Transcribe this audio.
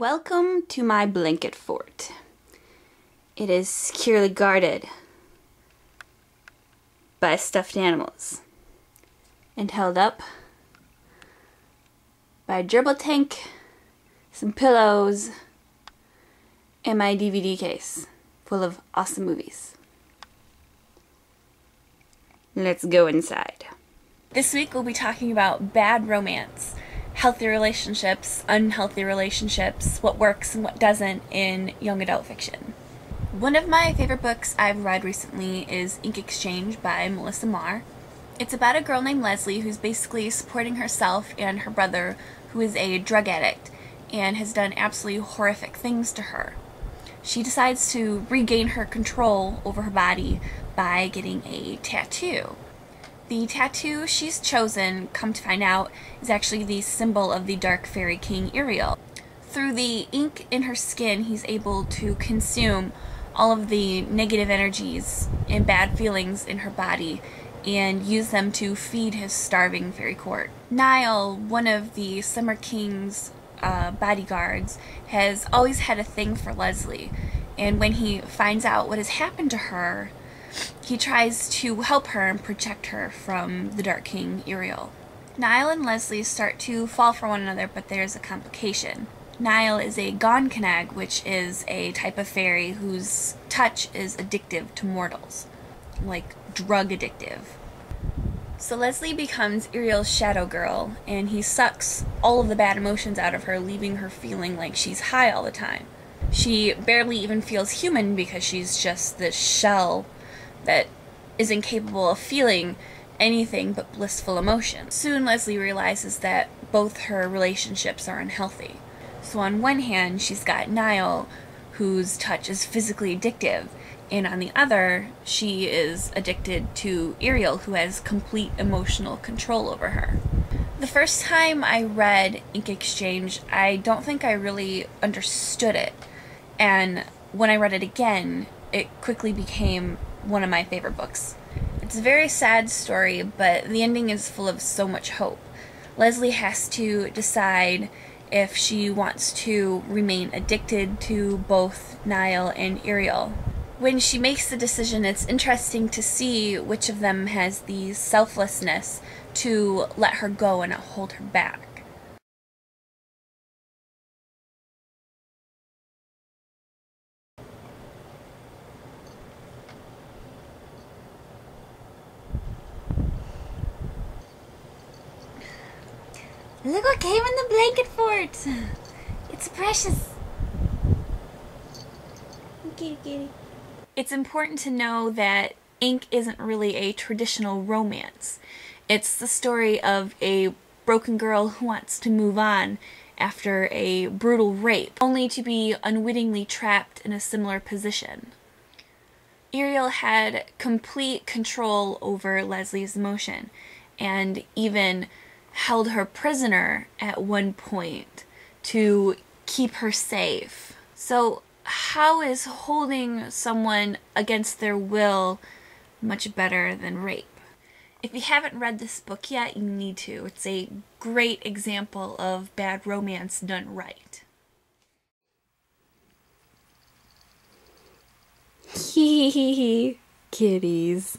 Welcome to my blanket fort. It is securely guarded by stuffed animals and held up by a gerbil tank, some pillows, and my DVD case full of awesome movies. Let's go inside. This week we'll be talking about bad romance, healthy relationships, unhealthy relationships, what works and what doesn't in young adult fiction. One of my favorite books I've read recently is Ink Exchange by Melissa Marr. It's about a girl named Leslie who's basically supporting herself and her brother, who is a drug addict and has done absolutely horrific things to her. She decides to regain her control over her body by getting a tattoo. The tattoo she's chosen, come to find out, is actually the symbol of the dark fairy king Ariel. Through the ink in her skin, he's able to consume all of the negative energies and bad feelings in her body and use them to feed his starving fairy court. Niall, one of the Summer King's bodyguards, has always had a thing for Leslie, and when he finds out what has happened to her, he tries to help her and protect her from the Dark King, Ariel. Niall and Leslie start to fall for one another, but there's a complication. Niall is a Goncanag, which is a type of fairy whose touch is addictive to mortals, like drug addictive. So Leslie becomes Ariel's shadow girl, and he sucks all of the bad emotions out of her, leaving her feeling like she's high all the time. She barely even feels human because she's just this shell that is incapable of feeling anything but blissful emotion. Soon Leslie realizes that both her relationships are unhealthy. So on one hand, she's got Niall, whose touch is physically addictive, and on the other, she is addicted to Ariel, who has complete emotional control over her. The first time I read Ink Exchange, I don't think I really understood it, and when I read it again, it quickly became one of my favorite books. It's a very sad story, but the ending is full of so much hope. Leslie has to decide if she wants to remain addicted to both Niall and Ariel. When she makes the decision, it's interesting to see which of them has the selflessness to let her go and not hold her back. Look what came in the blanket fort! It's precious. Kitty, kitty. It's important to know that Ink isn't really a traditional romance. It's the story of a broken girl who wants to move on after a brutal rape, only to be unwittingly trapped in a similar position. Ariel had complete control over Leslie's emotion, and even held her prisoner at one point to keep her safe. So how is holding someone against their will much better than rape? If you haven't read this book yet, you need to. It's a great example of bad romance done right. Hee hee hee. Kitties.